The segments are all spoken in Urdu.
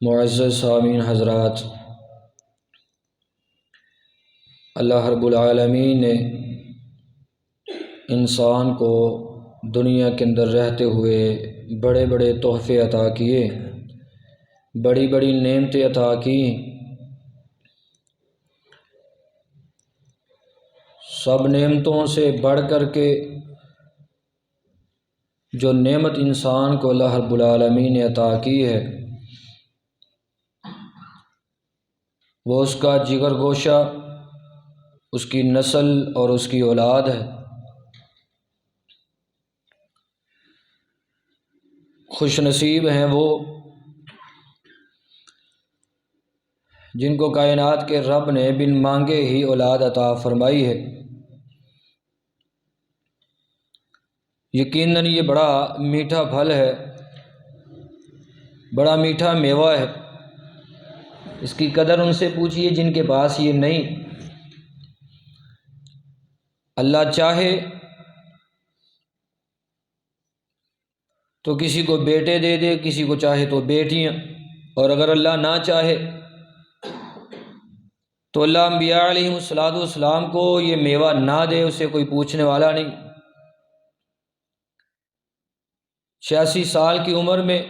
معزز سامعین حضرات، اللہ رب العالمین نے انسان کو دنیا کے اندر رہتے ہوئے بڑے بڑے تحفے عطا کیے، بڑی بڑی نعمتیں عطا کی۔ سب نعمتوں سے بڑھ کر کے جو نعمت انسان کو اللہ رب العالمین نے عطا کی ہے وہ اس کا جگر گوشہ، اس کی نسل اور اس کی اولاد ہے۔ خوش نصیب ہیں وہ جن کو کائنات کے رب نے بن مانگے ہی اولاد عطا فرمائی ہے۔ یقیناً یہ بڑا میٹھا پھل ہے، بڑا میٹھا میوہ ہے۔ اس کی قدر ان سے پوچھیے جن کے پاس یہ نہیں۔ اللہ چاہے تو کسی کو بیٹے دے دے، کسی کو چاہے تو بیٹیاں، اور اگر اللہ نہ چاہے تو اللہ انبیاء علیہ السلام کو یہ میوہ نہ دے، اسے کوئی پوچھنے والا نہیں۔ 86 سال کی عمر میں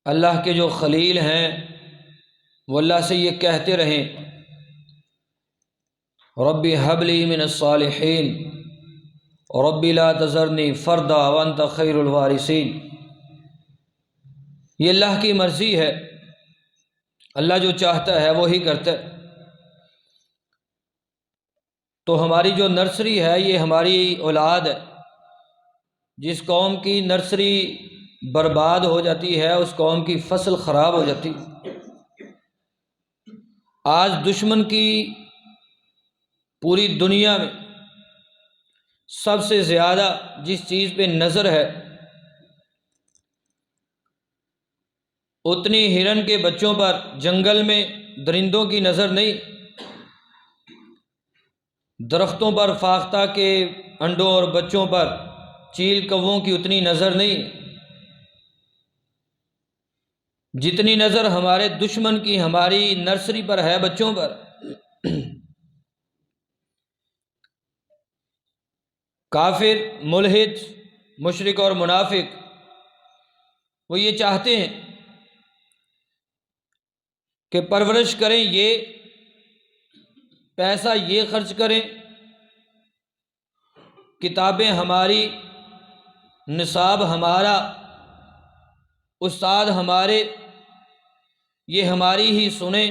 اللہ کے جو خلیل ہیں وہ اللہ سے یہ کہتے رہیں، رب ہب لی من الصالحین رب لا تذرنی فردا وانت خیر الوارثین۔ یہ اللہ کی مرضی ہے، اللہ جو چاہتا ہے وہی کرتا ہے۔ تو ہماری جو نرسری ہے یہ ہماری اولاد ہے۔ جس قوم کی نرسری برباد ہو جاتی ہے اس قوم کی فصل خراب ہو جاتی۔ آج دشمن کی پوری دنیا میں سب سے زیادہ جس چیز پہ نظر ہے اتنی ہرن کے بچوں پر جنگل میں درندوں کی نظر نہیں، درختوں پر فاختہ کے انڈوں اور بچوں پر چیل کووں کی اتنی نظر نہیں جتنی نظر ہمارے دشمن کی ہماری نرسری پر ہے، بچوں پر۔ کافر، ملحد، مشرک اور منافق وہ یہ چاہتے ہیں کہ پرورش کریں، یہ پیسہ یہ خرچ کریں، کتابیں ہماری، نصاب ہمارا، استاد ہمارے، یہ ہماری ہی سنیں،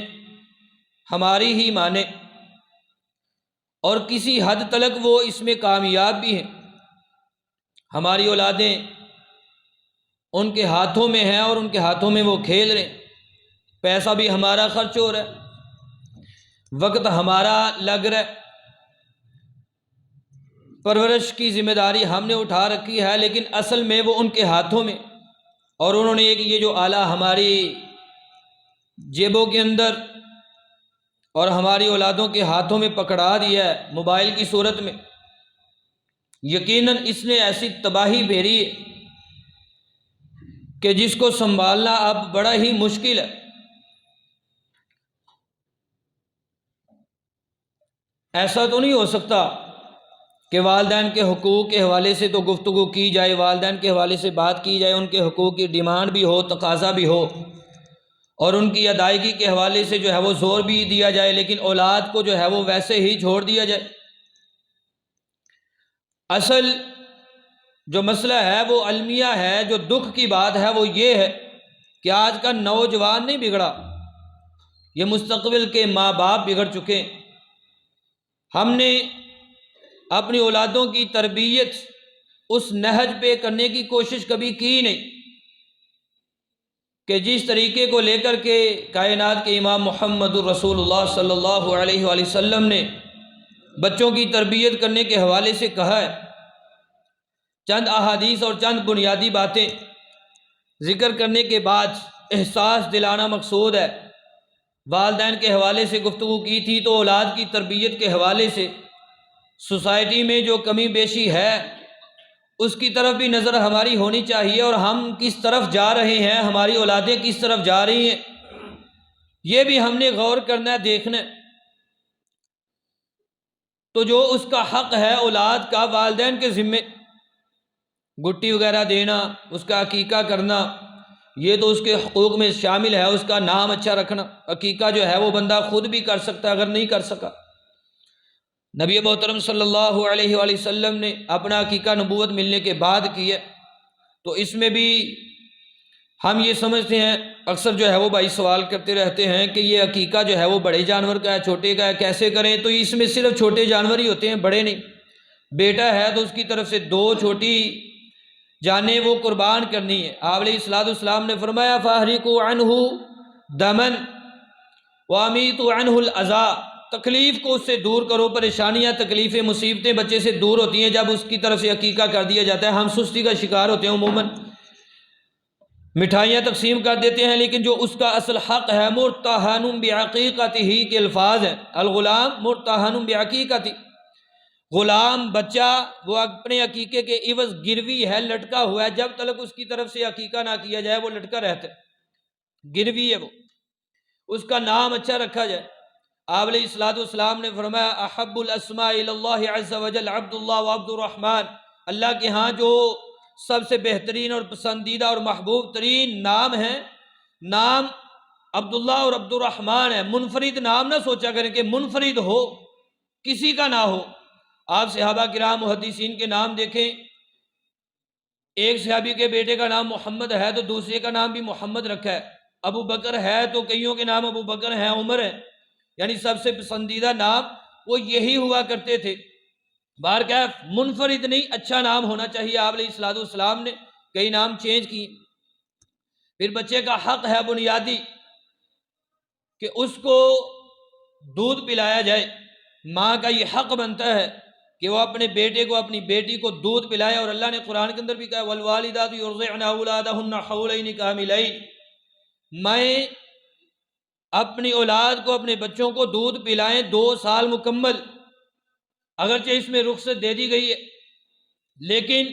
ہماری ہی مانیں، اور کسی حد تک وہ اس میں کامیاب بھی ہیں۔ ہماری اولادیں ان کے ہاتھوں میں ہیں اور ان کے ہاتھوں میں وہ کھیل رہے ہیں، پیسہ بھی ہمارا خرچ ہو رہا ہے، وقت ہمارا لگ رہا ہے، پرورش کی ذمہ داری ہم نے اٹھا رکھی ہے، لیکن اصل میں وہ ان کے ہاتھوں میں، اور انہوں نے یہ جو آلہ ہماری جیبوں کے اندر اور ہماری اولادوں کے ہاتھوں میں پکڑا دیا ہے موبائل کی صورت میں، یقیناً اس نے ایسی تباہی بھیری ہے کہ جس کو سنبھالنا اب بڑا ہی مشکل ہے۔ ایسا تو نہیں ہو سکتا کہ والدین کے حقوق کے حوالے سے تو گفتگو کی جائے، والدین کے حوالے سے بات کی جائے، ان کے حقوق کی ڈیمانڈ بھی ہو، تقاضا بھی ہو، اور ان کی ادائیگی کے حوالے سے جو ہے وہ زور بھی دیا جائے، لیکن اولاد کو جو ہے وہ ویسے ہی چھوڑ دیا جائے۔ اصل جو مسئلہ ہے وہ المیہ ہے، جو دکھ کی بات ہے وہ یہ ہے کہ آج کا نوجوان نہیں بگڑا، یہ مستقبل کے ماں باپ بگڑ چکے ہیں۔ ہم نے اپنی اولادوں کی تربیت اس نہج پہ کرنے کی کوشش کبھی کی نہیں کہ جس طریقے کو لے کر کے کائنات کے امام محمد الرسول اللہ صلی اللہ علیہ وآلہ وسلم نے بچوں کی تربیت کرنے کے حوالے سے کہا ہے۔ چند احادیث اور چند بنیادی باتیں ذکر کرنے کے بعد احساس دلانا مقصود ہے۔ والدین کے حوالے سے گفتگو کی تھی تو اولاد کی تربیت کے حوالے سے سوسائٹی میں جو کمی بیشی ہے اس کی طرف بھی نظر ہماری ہونی چاہیے، اور ہم کس طرف جا رہے ہیں، ہماری اولادیں کس طرف جا رہی ہیں، یہ بھی ہم نے غور کرنا ہے، دیکھنا ہے۔ تو جو اس کا حق ہے اولاد کا، والدین کے ذمے گٹی وغیرہ دینا، اس کا عقیقہ کرنا، یہ تو اس کے حقوق میں شامل ہے۔ اس کا نام اچھا رکھنا، عقیقہ جو ہے وہ بندہ خود بھی کر سکتا ہے اگر نہیں کر سکا۔ نبی محترم صلی اللہ علیہ وآلہ وسلم نے اپنا عقیقہ نبوت ملنے کے بعد کیا، تو اس میں بھی ہم یہ سمجھتے ہیں، اکثر جو ہے وہ بھائی سوال کرتے رہتے ہیں کہ یہ عقیقہ جو ہے وہ بڑے جانور کا ہے، چھوٹے کا ہے، کیسے کریں؟ تو اس میں صرف چھوٹے جانور ہی ہوتے ہیں، بڑے نہیں۔ بیٹا ہے تو اس کی طرف سے 2 چھوٹی جانیں وہ قربان کرنی ہے۔ آپ علیہ السلام نے فرمایا فَأَحْرِقُوا عَنْهُ دَمًا وَأَمِيتُوا عَنْهُ الْأَذَىٰ، تکلیف کو اس سے دور کرو، پریشانیاں، تکلیفیں، مصیبتیں بچے سے دور ہوتی ہیں جب اس کی طرف سے عقیقہ کر دیا جاتا ہے۔ ہم سستی کا شکار ہوتے ہیں، عموماً مٹھائیاں تقسیم کر دیتے ہیں، لیکن جو اس کا اصل حق ہے مُرْتَهَنٌ بِعَقِيقَتِهِ کے الفاظ ہیں، الغلام مُرْتَهَنٌ بِعَقِيقَتِهِ، غلام بچہ وہ اپنے عقیقے کے عوض گروی ہے، لٹکا ہوا ہے، جب تک اس کی طرف سے عقیقہ نہ کیا جائے وہ لٹکا رہتا ہے، گروی ہے وہ، اس کا نام اچھا رکھا جائے۔ آپ علیہ السلام نے فرمایا احب الاسماء الی اللہ عز وجل عبد اللہ و عبد الرحمن، اللہ کے ہاں جو سب سے بہترین اور پسندیدہ اور محبوب ترین نام ہے، نام عبداللہ اور عبد الرحمن ہے۔ منفرد نام نہ سوچا کریں کہ منفرد ہو، کسی کا نہ ہو۔ آپ صحابہ کرام محدثین کے نام دیکھیں، ایک صحابی کے بیٹے کا نام محمد ہے تو دوسرے کا نام بھی محمد رکھا ہے، ابو بکر ہے تو کئیوں کے نام ابو بکر ہیں، عمر ہے، یعنی سب سے پسندیدہ نام وہ یہی ہوا کرتے تھے۔ بار کیا منفرد نہیں، اچھا نام ہونا چاہیے۔ آپ علیہ السلام نے کئی نام چینج کی۔ پھر بچے کا حق ہے بنیادی کہ اس کو دودھ پلایا جائے، ماں کا یہ حق بنتا ہے کہ وہ اپنے بیٹے کو، اپنی بیٹی کو دودھ پلائے، اور اللہ نے قرآن کے اندر بھی کہا والوالدات یرضعن اولادہن حولین کاملین، میں اپنی اولاد کو، اپنے بچوں کو دودھ پلائیں 2 سال مکمل۔ اگرچہ اس میں رخصت دے دی گئی ہے، لیکن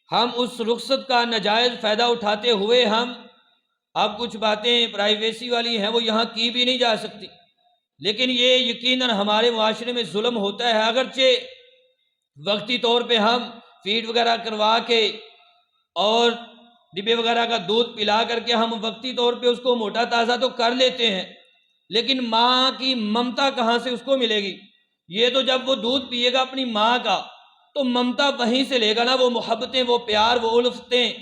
ہم اس رخصت کا ناجائز فائدہ اٹھاتے ہوئے ہم اب کچھ باتیں پرائیویسی والی ہیں وہ یہاں کی بھی نہیں جا سکتی، لیکن یہ یقیناً ہمارے معاشرے میں ظلم ہوتا ہے۔ اگرچہ وقتی طور پہ ہم فیڈ وغیرہ کروا کے اور ڈبے وغیرہ کا دودھ پلا کر کے ہم وقتی طور پہ اس کو موٹا تازہ تو کر لیتے ہیں، لیکن ماں کی ممتا کہاں سے اس کو ملے گی؟ یہ تو جب وہ دودھ پیے گا اپنی ماں کا تو ممتا وہیں سے لے گا نا، وہ محبتیں، وہ پیار، وہ الفتیں،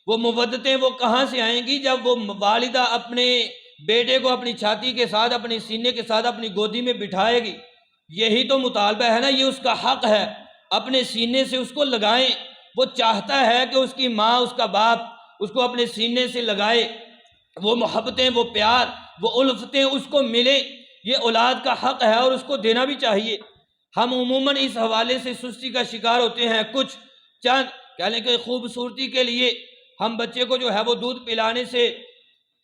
وہ مودتیں وہ کہاں سے آئیں گی؟ جب وہ والدہ اپنے بیٹے کو اپنی چھاتی کے ساتھ، اپنے سینے کے ساتھ اپنی گودی میں بٹھائے گی۔ یہی تو مطالبہ ہے نا، یہ اس کا حق ہے، اپنے سینے سے اس کو لگائیں۔ وہ چاہتا ہے کہ اس کی ماں، اس کا باپ اس کو اپنے سینے سے لگائے، وہ محبتیں، وہ پیار، وہ الفتیں اس کو ملے، یہ اولاد کا حق ہے اور اس کو دینا بھی چاہیے۔ ہم عموماً اس حوالے سے سستی کا شکار ہوتے ہیں، کچھ چند کہہ لیں کہ خوبصورتی کے لیے ہم بچے کو جو ہے وہ دودھ پلانے سے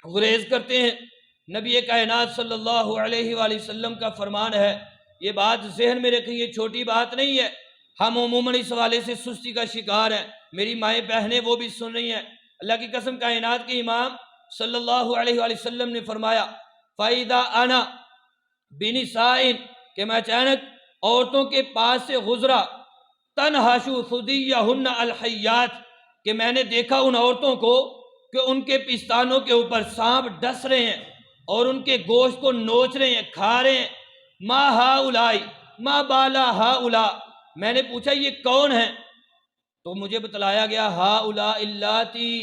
گریز کرتے ہیں۔ نبی کائنات صلی اللہ علیہ وآلہ وسلم کا فرمان ہے، یہ بات ذہن میں رکھیں، یہ چھوٹی بات نہیں ہے۔ ہم عموماً اس حوالے سے سستی کا شکار ہیں، میری مائیں بہنیں وہ بھی سن رہی ہیں۔ اللہ کی قسم، کائنات کے امام صلی اللہ علیہ وآلہ وسلم نے فرمایا فَإِذَا أَنَا بِنِسَائٍ، کہ میں اچانک عورتوں کے پاس سے گزرا، تَنْحَشُ ثُدِيَّهُنَّ الْحَيَّاتِ، کہ میں نے دیکھا ان عورتوں کو کہ ان کے پستانوں کے اوپر سانپ ڈس رہے ہیں اور ان کے گوشت کو نوچ رہے ہیں، کھا رہے ہیں۔ مَا هَؤُلَاءِ مَا بَالَا هَؤُلَاءِ، میں نے پوچھا یہ کون ہیں؟ تو مجھے بتلایا گیا هَؤُلَاءِ اللَّاتِي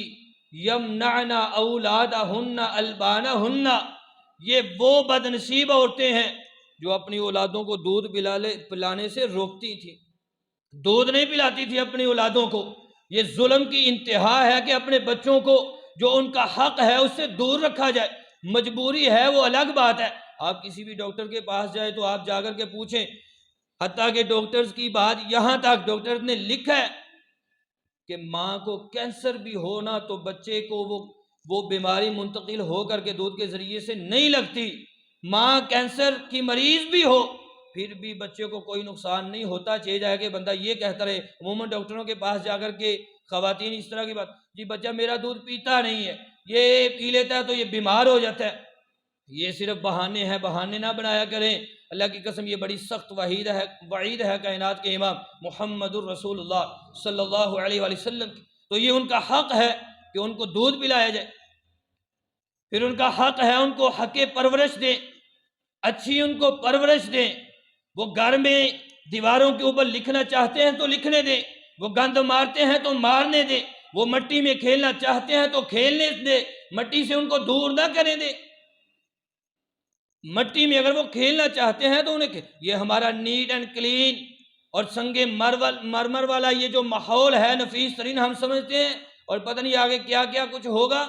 يَمْنَعْنَ أَوْلَادَهُنَّ أَلْبَانَهُنَّ، یہ وہ بد نصیب عورتیں ہیں جو اپنی اولادوں کو دودھ پلانے سے روکتی تھی، دودھ نہیں پلاتی تھی اپنی اولادوں کو۔ یہ ظلم کی انتہا ہے کہ اپنے بچوں کو جو ان کا حق ہے اس سے دور رکھا جائے۔ مجبوری ہے وہ الگ بات ہے، آپ کسی بھی ڈاکٹر کے پاس جائیں تو آپ جا کر کے پوچھیں، حتیٰ کہ ڈاکٹرز کی بات یہاں تک ڈاکٹر نے لکھا ہے کہ ماں کو کینسر بھی ہونا تو بچے کو وہ بیماری منتقل ہو کر کے دودھ کے ذریعے سے نہیں لگتی۔ ماں کینسر کی مریض بھی ہو پھر بھی بچے کو کوئی نقصان نہیں ہوتا، چاہے جائے کہ بندہ یہ کہتا رہے۔ عموماً ڈاکٹروں کے پاس جا کر کے خواتین اس طرح کی بات، جی بچہ میرا دودھ پیتا نہیں ہے، یہ پی لیتا ہے تو یہ بیمار ہو جاتا ہے، یہ صرف بہانے ہیں، بہانے نہ بنایا کریں۔ اللہ کی قسم یہ بڑی سخت وعید ہے کائنات کے امام محمد الرسول اللہ صلی اللہ علیہ وآلہ وسلم کی۔ تو یہ ان کا حق ہے کہ ان کو دودھ پلایا جائے، پھر ان کا حق ہے ان کو حق پرورش دیں، اچھی ان کو پرورش دیں۔ وہ گھر میں دیواروں کے اوپر لکھنا چاہتے ہیں تو لکھنے دیں، وہ گند مارتے ہیں تو مارنے دیں، وہ مٹی میں کھیلنا چاہتے ہیں تو کھیلنے دیں، مٹی سے ان کو دور نہ کرنے دیں۔ مٹی میں اگر وہ کھیلنا چاہتے ہیں تو انہیں یہ ہمارا نیٹ اینڈ کلین اور سنگ مرمر والا یہ جو ماحول ہے نفیس ترین ہم سمجھتے ہیں، اور پتہ نہیں آگے کیا کیا کچھ ہوگا،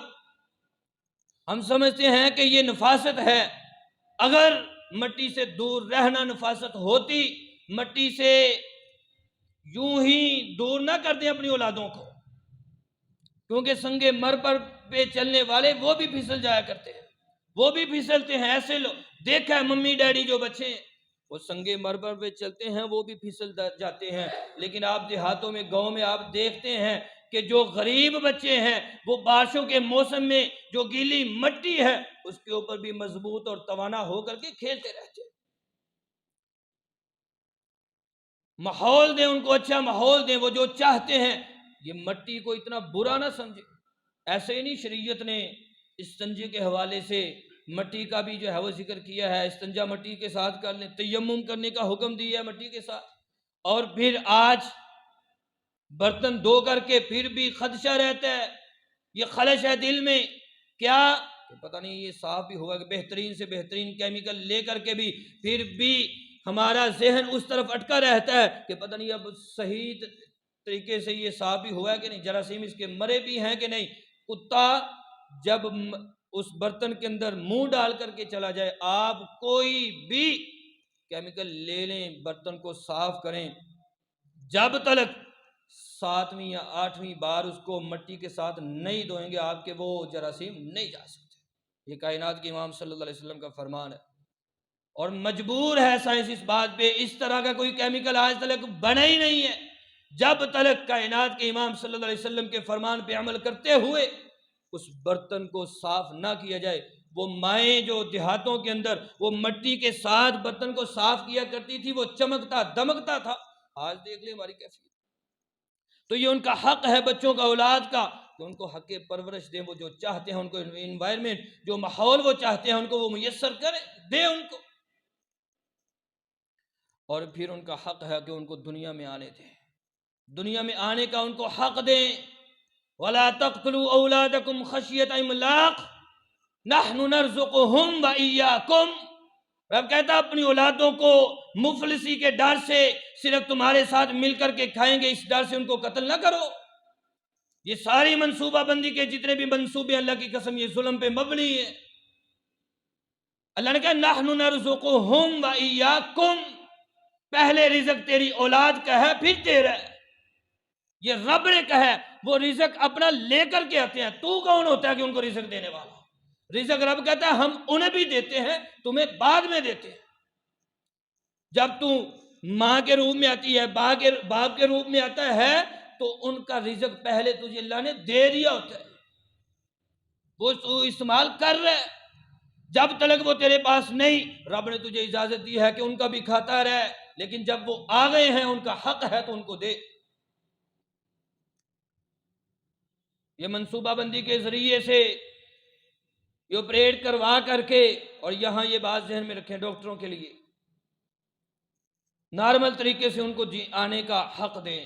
ہم سمجھتے ہیں کہ یہ نفاست ہے۔ اگر مٹی سے دور رہنا نفاست ہوتی، مٹی سے یوں ہی دور نہ کر دیں اپنی اولادوں کو، کیونکہ سنگ مرمر پہ چلنے والے وہ بھی پھسل جایا کرتے ہیں، وہ بھی پھسلتے ہیں۔ ایسے لوگ دیکھا ہے ممی ڈیڈی جو بچے ہیں وہ سنگ مرمر پہ چلتے ہیں، وہ بھی پھسل جاتے ہیں۔ لیکن آپ دیہاتوں میں، گاؤں میں آپ دیکھتے ہیں کہ جو غریب بچے ہیں وہ بارشوں کے موسم میں جو گیلی مٹی ہے اس کے اوپر بھی مضبوط اور توانا ہو کر کے کھیلتے رہتے ہیں۔ ماحول دیں ان کو، اچھا ماحول دیں، وہ جو چاہتے ہیں۔ یہ مٹی کو اتنا برا نہ سمجھے، ایسے ہی نہیں شریعت نے استنجے کے حوالے سے مٹی کا بھی جو ہے وہ ذکر کیا ہے، استنجا مٹی کے ساتھ کر لیں، تیمم کرنے کا حکم دیا ہے مٹی کے ساتھ۔ اور پھر آج برتن دھو کر کے پھر بھی خدشہ رہتا ہے، یہ خلش ہے دل میں، کیا کہ پتہ نہیں یہ صاف بھی ہوا، کہ بہترین سے بہترین کیمیکل لے کر کے بھی پھر بھی ہمارا ذہن اس طرف اٹکا رہتا ہے کہ پتہ نہیں اب صحیح طریقے سے یہ صاف بھی ہوا ہے کہ نہیں، جراثیم اس کے مرے بھی ہیں کہ نہیں۔ کتا جب اس برتن کے اندر منہ ڈال کر کے چلا جائے، آپ کوئی بھی کیمیکل لے لیں، برتن کو صاف کریں، جب تک 7ویں یا 8ویں بار اس کو مٹی کے ساتھ نہیں دھوئیں گے آپ کے وہ جراثیم نہیں جا سکتے۔ یہ کائنات کے امام صلی اللہ علیہ وسلم کا فرمان ہے، اور مجبور ہے سائنس اس بات پہ، اس طرح کا کوئی کیمیکل آج تک بنا ہی نہیں ہے جب تک کائنات کے امام صلی اللہ علیہ وسلم کے فرمان پہ عمل کرتے ہوئے اس برتن کو صاف نہ کیا جائے۔ وہ مائیں جو دیہاتوں کے اندر وہ مٹی کے ساتھ برتن کو صاف کیا کرتی تھی، وہ چمکتا دمکتا تھا، آج دیکھ لیں ہماری کیفیت۔ تو یہ ان کا حق ہے بچوں کا، اولاد کا، کہ ان کو حق پرورش دیں، وہ جو چاہتے ہیں ان کو انوائرمنٹ، جو ماحول وہ چاہتے ہیں ان کو وہ میسر کریں، دیں ان کو۔ اور پھر ان کا حق ہے کہ ان کو دنیا میں آنے دیں، دنیا میں آنے کا ان کو حق دیں۔ وَلَا تَقْتُلُوا أَوْلَادَكُمْ خَشْيَةَ إِمْلَاقٍ نَحْنُ نَرْزُقُهُمْ وَإِيَّاكُمْ۔ رب کہتا اپنی اولادوں کو مفلسی کے ڈر سے، صرف تمہارے ساتھ مل کر کے کھائیں گے اس ڈر سے ان کو قتل نہ کرو۔ یہ ساری منصوبہ بندی کے جتنے بھی منصوبے اللہ کی قسم یہ ظلم پہ مبنی ہے۔ اللہ نے کہا نَحْنُ نَرْزُقُهُمْ وَإِيَّاكُمْ، پہلے رزق تیری اولاد کا ہے پھر تیرا ہے۔ یہ رب نے کہا ہے، وہ رزق اپنا لے کر کے آتے ہیں، تو کون ہوتا ہے کہ ان کو رزق دینے والا؟ رزق رب کہتا ہے ہم انہیں بھی دیتے ہیں، تمہیں بعد میں دیتے ہیں۔ جب تو ماں کے روپ میں آتی ہے، باپ کے روپ میں آتا ہے، تو ان کا رزق پہلے تجھے اللہ نے دے دیا ہوتا ہے، وہ تو استعمال کر رہے۔ جب تک وہ تیرے پاس نہیں، رب نے تجھے اجازت دی ہے کہ ان کا بھی کھاتا رہے، لیکن جب وہ آ گئے ہیں ان کا حق ہے تو ان کو دے۔ یہ منصوبہ بندی کے ذریعے سے یہ آپریٹ کروا کر کے، اور یہاں یہ بات ذہن میں رکھیں ڈاکٹروں کے لیے، نارمل طریقے سے ان کو آنے کا حق دیں۔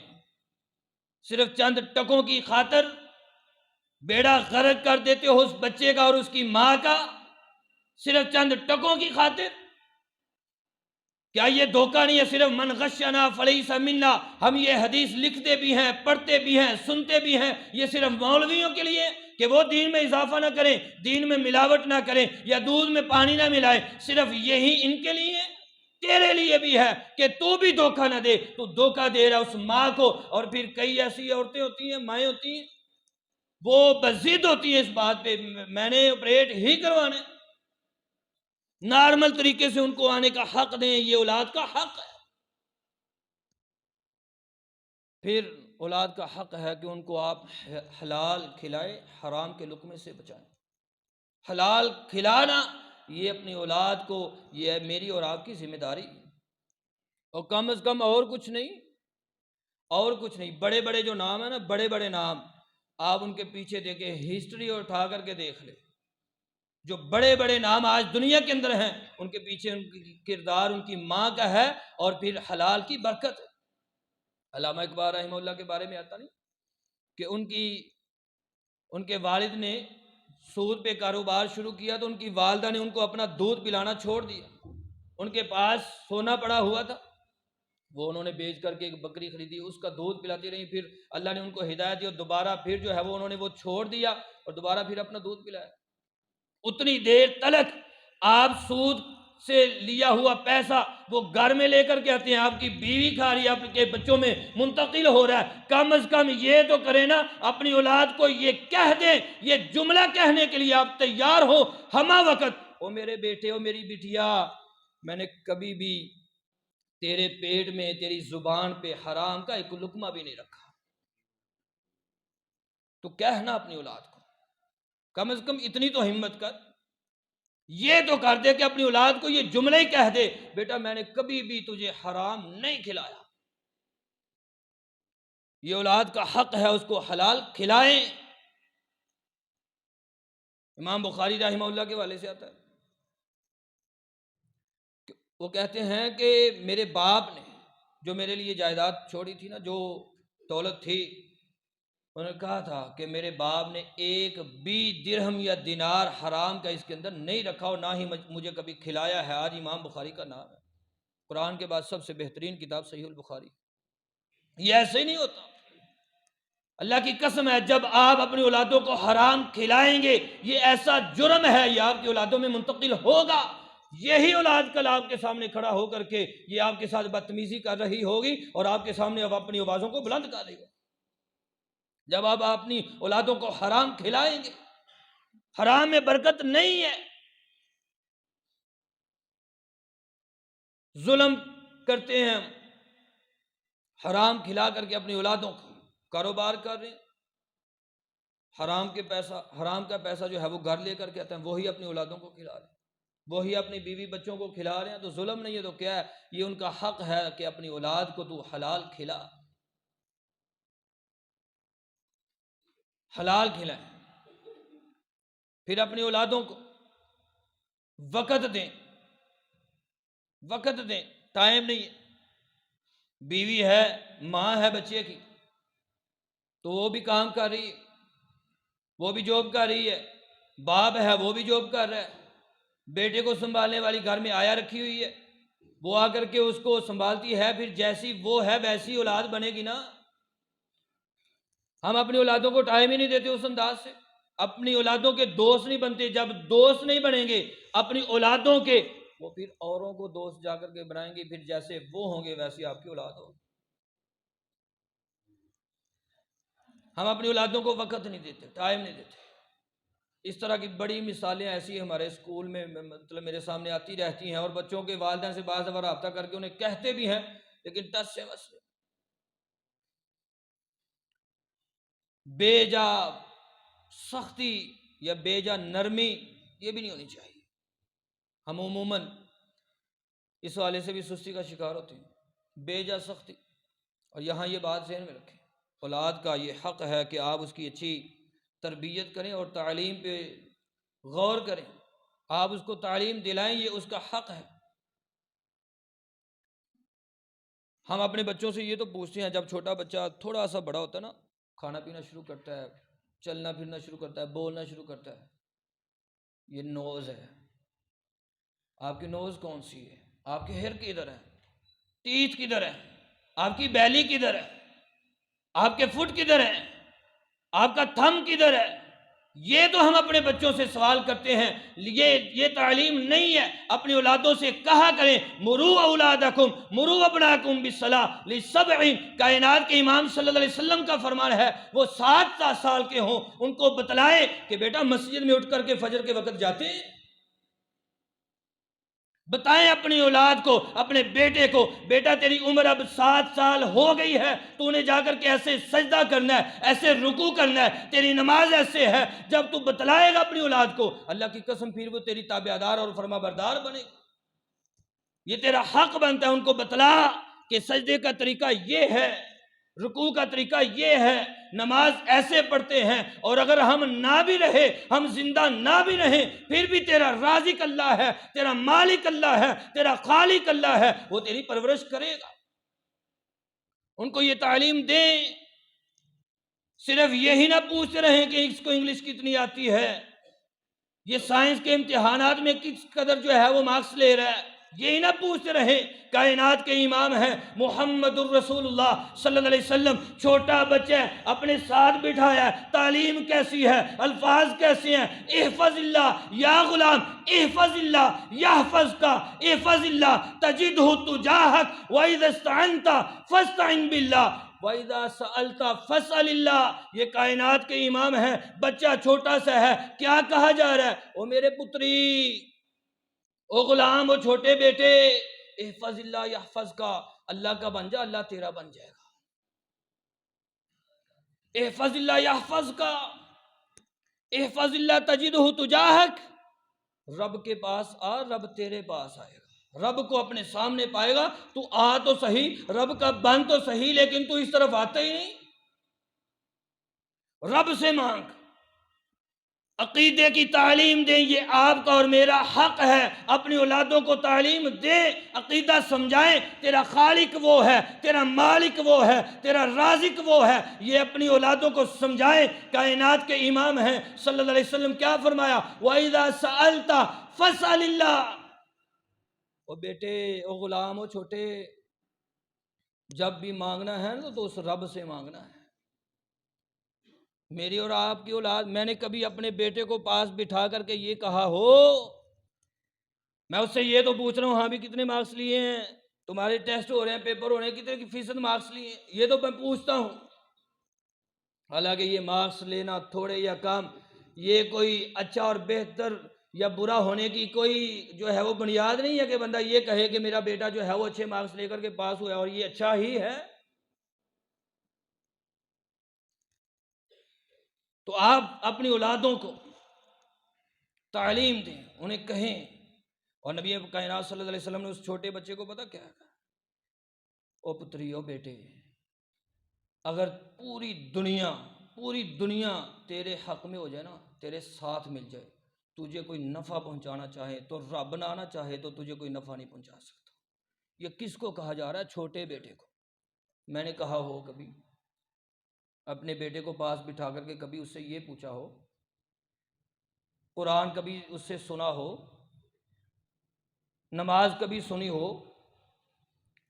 صرف چند ٹکوں کی خاطر بیڑا غرق کر دیتے ہو اس بچے کا اور اس کی ماں کا، صرف چند ٹکوں کی خاطر۔ کیا یہ دھوکہ نہیں ہے؟ صرف من غشنا فلیس منا، ہم یہ حدیث لکھتے بھی ہیں، پڑھتے بھی ہیں، سنتے بھی ہیں، یہ صرف مولویوں کے لیے کہ وہ دین میں اضافہ نہ کریں، دین میں ملاوٹ نہ کریں، یا دودھ میں پانی نہ ملائیں، صرف یہی ان کے لیے؟ تیرے لیے بھی ہے کہ تو بھی دھوکہ نہ دے، تو دھوکہ دے رہا اس ماں کو۔ اور پھر کئی ایسی عورتیں ہوتی ہیں، مائیں ہوتی ہیں، وہ بضد ہوتی ہیں اس بات پہ، میں نے آپریٹ ہی کروانا ہے، نارمل طریقے سے ان کو آنے کا حق دیں، یہ اولاد کا حق ہے۔ پھر اولاد کا حق ہے کہ ان کو آپ حلال کھلائے، حرام کے لقمے سے بچائیں۔ حلال کھلانا یہ اپنی اولاد کو، یہ میری اور آپ کی ذمہ داری ہے، اور کم از کم اور کچھ نہیں، اور کچھ نہیں۔ بڑے بڑے جو نام ہیں نا، بڑے بڑے نام، آپ ان کے پیچھے دیکھیں، ہسٹری اور اٹھا کر کے دیکھ لیں، جو بڑے بڑے نام آج دنیا کے اندر ہیں، ان کے پیچھے ان کی کردار ان کی ماں کا ہے، اور پھر حلال کی برکت ہے۔ علامہ اقبال رحمہ اللہ کے بارے میں آتا نہیں کہ ان کے والد نے سود پہ کاروبار شروع کیا تو ان کی والدہ نے ان کو اپنا دودھ پلانا چھوڑ دیا۔ ان کے پاس سونا پڑا ہوا تھا، وہ انہوں نے بیچ کر کے ایک بکری خریدی، اس کا دودھ پلاتی رہی، پھر اللہ نے ان کو ہدایت دی اور دوبارہ پھر جو ہے وہ انہوں نے وہ چھوڑ دیا اور دوبارہ پھر اپنا دودھ پلایا۔ اتنی دیر تلک آپ سود سے لیا ہوا پیسہ وہ گھر میں لے کر کے آتے ہیں، آپ کی بیوی کھا رہی ہے، آپ کے بچوں میں منتقل ہو رہا ہے۔ کم از کم یہ تو کریں نا، اپنی اولاد کو یہ کہہ دیں، یہ جملہ کہنے کے لیے آپ تیار ہو ہمہ وقت، او میرے بیٹے، او میری بٹیا، میں نے کبھی بھی تیرے پیٹ میں، تیری زبان پہ حرام کا ایک لقمہ بھی نہیں رکھا۔ تو کہنا اپنی اولاد کو، کم از کم اتنی تو ہمت کر، یہ تو کر دے کہ اپنی اولاد کو یہ جملہ ہی کہہ دے، بیٹا میں نے کبھی بھی تجھے حرام نہیں کھلایا۔ یہ اولاد کا حق ہے، اس کو حلال کھلائیں۔ امام بخاری رحمہ اللہ کے والے سے آتا ہے، وہ کہتے ہیں کہ میرے باپ نے جو میرے لیے جائیداد چھوڑی تھی نا، جو دولت تھی، انہوں نے کہا تھا کہ میرے باپ نے ایک بھی درہم یا دینار حرام کا اس کے اندر نہیں رکھا، اور نہ ہی مجھے کبھی کھلایا ہے۔ آج امام بخاری کا نام ہے، قرآن کے بعد سب سے بہترین کتاب صحیح البخاری۔ یہ ایسے ہی نہیں ہوتا، اللہ کی قسم ہے، جب آپ اپنی اولادوں کو حرام کھلائیں گے، یہ ایسا جرم ہے، یہ آپ کی اولادوں میں منتقل ہوگا۔ یہی اولاد کل آپ کے سامنے کھڑا ہو کر کے یہ آپ کے ساتھ بدتمیزی کر رہی ہوگی، اور آپ کے سامنے اب اپنی آوازوں کو بلند کر رہی ہوگی۔ جب آپ اپنی اولادوں کو حرام کھلائیں گے، حرام میں برکت نہیں ہے۔ ظلم کرتے ہیں، حرام کھلا کر کے اپنی اولادوں کو کاروبار کر رہے ہیں، حرام کا پیسہ جو ہے وہ گھر لے کر کے آتے ہیں، وہی اپنی اولادوں کو کھلا رہے ہیں، وہی اپنی بیوی بچوں کو کھلا رہے ہیں۔ تو ظلم نہیں ہے تو کیا ہے؟ یہ ان کا حق ہے کہ اپنی اولاد کو تو حلال کھلا، حلال کھلائیں۔ پھر اپنی اولادوں کو وقت دیں، وقت دیں، ٹائم نہیں ہے۔ بیوی ہے، ماں ہے بچے کی، تو وہ بھی کام کر رہی ہے، وہ بھی جاب کر رہی ہے، باپ ہے وہ بھی جاب کر رہا ہے، بیٹے کو سنبھالنے والی گھر میں آیا رکھی ہوئی ہے، وہ آ کر کے اس کو سنبھالتی ہے، پھر جیسی وہ ہے ویسی اولاد بنے گی نا۔ ہم اپنی اولادوں کو ٹائم ہی نہیں دیتے اس انداز سے، اپنی اولادوں کے دوست نہیں بنتے۔ جب دوست نہیں بنیں گے اپنی اولادوں کے، وہ پھر اوروں کو دوست جا کر کے بنائیں گے، پھر جیسے وہ ہوں گے ویسی آپ کی اولاد ہوگی۔ ہم اپنی اولادوں کو وقت نہیں دیتے، ٹائم نہیں دیتے۔ اس طرح کی بڑی مثالیں ایسی ہمارے اسکول میں مطلب میرے سامنے آتی رہتی ہیں، اور بچوں کے والدین سے بعض دفعہ رابطہ کر کے انہیں کہتے بھی ہیں، لیکن ٹچ سے بس بے جا سختی یا بے جا نرمی یہ بھی نہیں ہونی چاہیے۔ ہم عموماً اس حوالے سے بھی سستی کا شکار ہوتے ہیں، بے جا سختی۔ اور یہاں یہ بات ذہن میں رکھیں، اولاد کا یہ حق ہے کہ آپ اس کی اچھی تربیت کریں اور تعلیم پہ غور کریں، آپ اس کو تعلیم دلائیں، یہ اس کا حق ہے۔ ہم اپنے بچوں سے یہ تو پوچھتے ہیں، جب چھوٹا بچہ تھوڑا سا بڑا ہوتا ہے نا، کھانا پینا شروع کرتا ہے، چلنا پھرنا شروع کرتا ہے، بولنا شروع کرتا ہے، یہ نوز ہے، آپ کی نوز کون سی ہے، آپ کے ہیئر کدھر ہے، ٹیتھ کدھر ہے، آپ کی بیلی کدھر ہے، آپ کے فٹ کدھر ہے، آپ کا تھم کدھر ہے، یہ تو ہم اپنے بچوں سے سوال کرتے ہیں۔ یہ تعلیم نہیں ہے۔ اپنی اولادوں سے کہا کریں، مرو اولادکم مرو ابناکم بالصلاۃ لسبع، کائنات کے امام صلی اللہ علیہ وسلم کا فرمان ہے، وہ 7 سال کے ہوں ان کو بتلائے کہ بیٹا مسجد میں اٹھ کر کے فجر کے وقت جاتے ہیں، بتائیں اپنی اولاد کو، اپنے بیٹے کو، بیٹا تیری عمر اب 7 سال ہو گئی ہے، تو نے جا کر کے ایسے سجدہ کرنا ہے، ایسے رکوع کرنا ہے، تیری نماز ایسے ہے۔ جب تو بتلائے گا اپنی اولاد کو، اللہ کی قسم پھر وہ تیری تابعدار اور فرما بردار بنے گا۔ یہ تیرا حق بنتا ہے ان کو بتلا کہ سجدے کا طریقہ یہ ہے، رکوع کا طریقہ یہ ہے، نماز ایسے پڑھتے ہیں، اور اگر ہم نہ بھی رہے، ہم زندہ نہ بھی رہیں، پھر بھی تیرا رازق اللہ ہے، تیرا مالک اللہ ہے، تیرا خالق اللہ ہے، وہ تیری پرورش کرے گا۔ ان کو یہ تعلیم دیں، صرف یہی نہ پوچھتے رہیں کہ اس کو انگلش کتنی آتی ہے، یہ سائنس کے امتحانات میں کس قدر جو ہے وہ مارکس لے رہا ہے، یہی نہ پوچھتے رہیں۔ کائنات کے امام ہیں محمد الرسول اللہ صلی اللہ علیہ وسلم، چھوٹا بچہ اپنے ساتھ بٹھایا ہے، تعلیم کیسی ہے، الفاظ کیسے ہیں، احفظ اللہ یا غلام، احفظ اللہ یحفظ کا، احفظ اللہ تجدہ تجاہک، وَإِذَا اسْتَعَنْتَ فَاسْتَعِنْ بِاللَّهِ وَإِذَا سَأَلْتَ فَاسْأَلِ اللَّهِ۔ یہ کائنات کے امام ہیں، بچہ چھوٹا سا ہے، کیا کہا جا رہا ہے؟ او میرے پتری، او غلام، او چھوٹے بیٹے، احفظ اللہ یحفظ کا، اللہ کا بن جا، اللہ تیرا بن جائے گا۔ احفظ اللہ یحفظ کا، احفظ اللہ تجدہ تجاہک، رب کے پاس آ، رب تیرے پاس آئے گا، رب کو اپنے سامنے پائے گا۔ تو آ تو صحیح، رب کا بن تو صحیح، لیکن تو اس طرف آتا ہی نہیں۔ رب سے مانگ، عقیدے کی تعلیم دیں، یہ آپ کا اور میرا حق ہے۔ اپنی اولادوں کو تعلیم دیں، عقیدہ سمجھائیں، تیرا خالق وہ ہے، تیرا مالک وہ ہے، تیرا رازق وہ ہے، یہ اپنی اولادوں کو سمجھائیں۔ کائنات کے امام ہیں صلی اللہ علیہ وسلم، کیا فرمایا؟ وَإِذَا سَأَلْتَ فَاسْأَلِ اللَّهِ۔ او بیٹے، او غلام، او چھوٹے، جب بھی مانگنا ہے تو اس رب سے مانگنا ہے۔ میری اور آپ کی اولاد، میں نے کبھی اپنے بیٹے کو پاس بٹھا کر کے یہ کہا ہو، میں اس سے یہ تو پوچھ رہا ہوں ہاں بھی کتنے مارکس لیے ہیں، تمہارے ٹیسٹ ہو رہے ہیں، پیپر ہو رہے ہیں، کتنے فیصد مارکس لیے ہیں، یہ تو میں پوچھتا ہوں۔ حالانکہ یہ مارکس لینا تھوڑے یا کم، یہ کوئی اچھا اور بہتر یا برا ہونے کی کوئی جو ہے وہ بنیاد نہیں ہے کہ بندہ یہ کہے کہ میرا بیٹا جو ہے وہ اچھے مارکس لے کر کے پاس ہوا ہے اور یہ اچھا ہی ہے۔ تو آپ اپنی اولادوں کو تعلیم دیں، انہیں کہیں۔ اور نبی کائنات صلی اللہ علیہ وسلم نے اس چھوٹے بچے کو پتہ کیا کہا؟ او پتری، او بیٹے، اگر پوری دنیا تیرے حق میں ہو جائے نا، تیرے ساتھ مل جائے، تجھے کوئی نفع پہنچانا چاہے تو رب نہ چاہے تو تجھے کوئی نفع نہیں پہنچا سکتا۔ یہ کس کو کہا جا رہا ہے؟ چھوٹے بیٹے کو۔ میں نے کہا ہو کبھی اپنے بیٹے کو پاس بٹھا کر کے کبھی اس سے یہ پوچھا ہو، قرآن کبھی اس سے سنا ہو، نماز کبھی سنی ہو،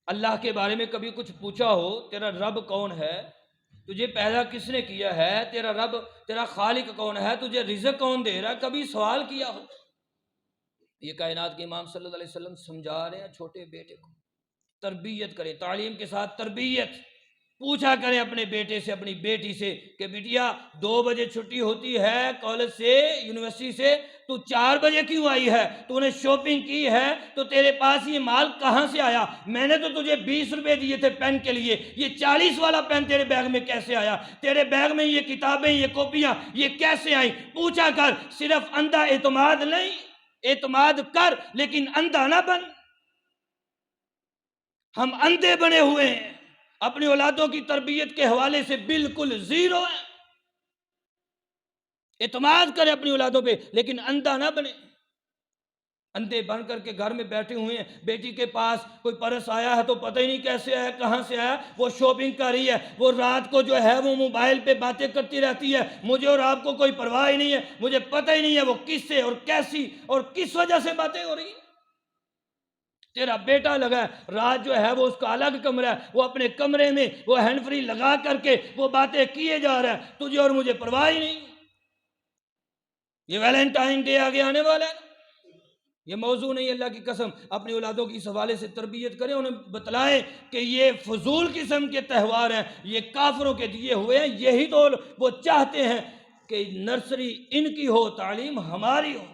اللہ کے بارے میں کبھی کچھ پوچھا ہو، تیرا رب کون ہے، تجھے پیدا کس نے کیا ہے، تیرا رب، تیرا خالق کون ہے، تجھے رزق کون دے رہا ہے، کبھی سوال کیا ہو؟ یہ کائنات کے امام صلی اللہ علیہ وسلم سمجھا رہے ہیں چھوٹے بیٹے کو، تربیت کریں، تعلیم کے ساتھ تربیت۔ پوچھا کریں اپنے بیٹے سے، اپنی بیٹی سے کہ بیٹیا 2 بجے چھٹی ہوتی ہے کالج سے، یونیورسٹی سے، تو 4 بجے کیوں آئی ہے؟ تو نے شاپنگ کی ہے تو تیرے پاس یہ مال کہاں سے آیا؟ میں نے تو تجھے 20 روپے دیے تھے پین کے لیے، یہ 40 والا پین تیرے بیگ میں کیسے آیا؟ تیرے بیگ میں یہ کتابیں، یہ کاپیاں، یہ کیسے آئیں؟ پوچھا کر، صرف اندھا اعتماد نہیں، اعتماد کر لیکن اندھا نہ بن۔ ہم اندھے بنے ہوئے ہیں، اپنی اولادوں کی تربیت کے حوالے سے بالکل زیرو ہے۔ اعتماد کرے اپنی اولادوں پہ لیکن اندھا نہ بنے۔ اندھے بن کر کے گھر میں بیٹھے ہوئے ہیں، بیٹی کے پاس کوئی پرس آیا ہے تو پتہ ہی نہیں کیسے آیا، کہاں سے آیا، وہ شاپنگ کر رہی ہے، وہ رات کو جو ہے وہ موبائل پہ باتیں کرتی رہتی ہے، مجھے اور آپ کو کوئی پرواہ ہی نہیں ہے، مجھے پتہ ہی نہیں ہے وہ کس سے اور کیسی اور کس وجہ سے باتیں ہو رہی ہیں۔ تیرا بیٹا لگا ہے، رات جو ہے وہ اس کا الگ کمرہ ہے، وہ اپنے کمرے میں وہ ہینڈ فری لگا کر کے وہ باتیں کیے جا رہا ہے، تجھے اور مجھے پرواہ ہی نہیں۔ یہ ویلنٹائن ڈے آگے آنے والا ہے، یہ موضوع نہیں، اللہ کی قسم اپنی اولادوں کی اس حوالے سے تربیت کریں، انہیں بتلائیں کہ یہ فضول قسم کے تہوار ہیں، یہ کافروں کے دیے ہوئے ہیں، یہی تو وہ چاہتے ہیں کہ نرسری ان کی ہو، تعلیم ہماری ہو۔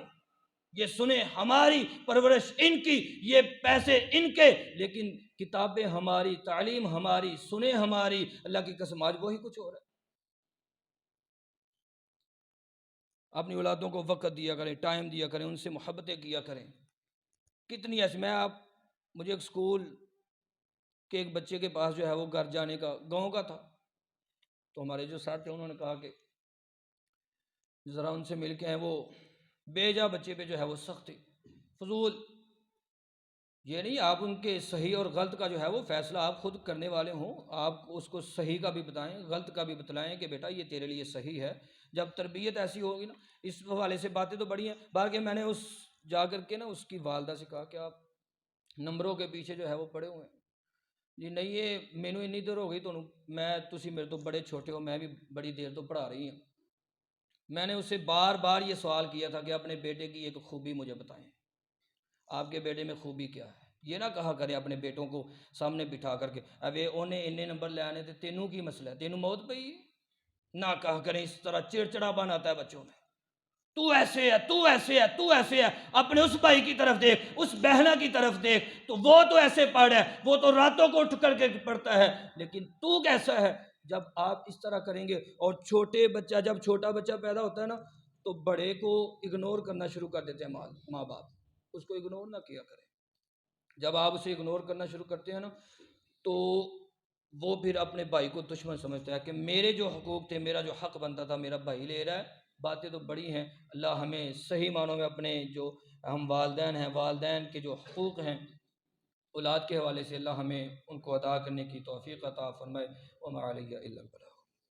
یہ سنیں ہماری پرورش ان کی، یہ پیسے ان کے، لیکن کتابیں ہماری، تعلیم ہماری، سنیں ہماری۔ اللہ کی قسم آج وہی کچھ ہو رہا ہے۔ اپنی اولادوں کو وقت دیا کریں، ٹائم دیا کریں، ان سے محبتیں کیا کریں۔ کتنی ایسی، مجھے ایک سکول کے ایک بچے کے پاس جو ہے وہ گھر جانے کا، گاؤں کا تھا، تو ہمارے جو ساتھ تھے انہوں نے کہا کہ ذرا ان سے مل کے ہیں، وہ بے جا بچے پہ جو ہے وہ سخت تھی، فضول۔ یہ نہیں آپ ان کے صحیح اور غلط کا جو ہے وہ فیصلہ آپ خود کرنے والے ہوں، آپ اس کو صحیح کا بھی بتائیں، غلط کا بھی بتلائیں کہ بیٹا یہ تیرے لیے صحیح ہے۔ جب تربیت ایسی ہوگی نا، اس حوالے سے باتیں تو بڑی ہیں، بلکہ میں نے جا کر کے نا اس کی والدہ سے کہا کہ آپ نمبروں کے پیچھے جو ہے وہ پڑے ہوئے ہیں جی، نہیں یہ مینوں انی دیر ہو گئی تسی میرے تو بڑے چھوٹے ہو، میں بھی بڑی دیر تو پڑھا رہی ہوں۔ میں نے اس سے بار بار یہ سوال کیا تھا کہ اپنے بیٹے کی ایک خوبی مجھے بتائیں، آپ کے بیٹے میں خوبی کیا ہے؟ یہ نہ کہا کریں اپنے بیٹوں کو سامنے بٹھا کر کے ابے انہیں انہیں نمبر لے آنے تھے، تینوں کی مسئلہ ہے، تینوں موت پئی ہے۔ نہ کہا کریں اس طرح، چڑچڑا بن آتا ہے بچوں میں، تو ایسے ہے، تو ایسے ہے، تو ایسے ہے۔ اپنے اس بھائی کی طرف دیکھ، اس بہنہ کی طرف دیکھ، تو وہ تو ایسے پڑھ ہے، وہ تو راتوں کو اٹھ کر کے پڑھتا ہے، لیکن تو کیسا ہے؟ جب آپ اس طرح کریں گے، اور جب چھوٹا بچہ پیدا ہوتا ہے نا، تو بڑے کو اگنور کرنا شروع کر دیتے ہیں ماں باپ، اس کو اگنور نہ کیا کریں۔ جب آپ اسے اگنور کرنا شروع کرتے ہیں نا، تو وہ پھر اپنے بھائی کو دشمن سمجھتا ہے کہ میرے جو حقوق تھے، میرا جو حق بنتا تھا، میرا بھائی لے رہا ہے۔ باتیں تو بڑی ہیں، اللہ ہمیں صحیح معنوں میں اپنے جو ہم والدین ہیں، والدین کے جو حقوق ہیں اولاد کے حوالے سے، اللہ ہمیں ان کو ادا کرنے کی توفیق عطا فرمائے۔ وما علیہ الا البلاغ۔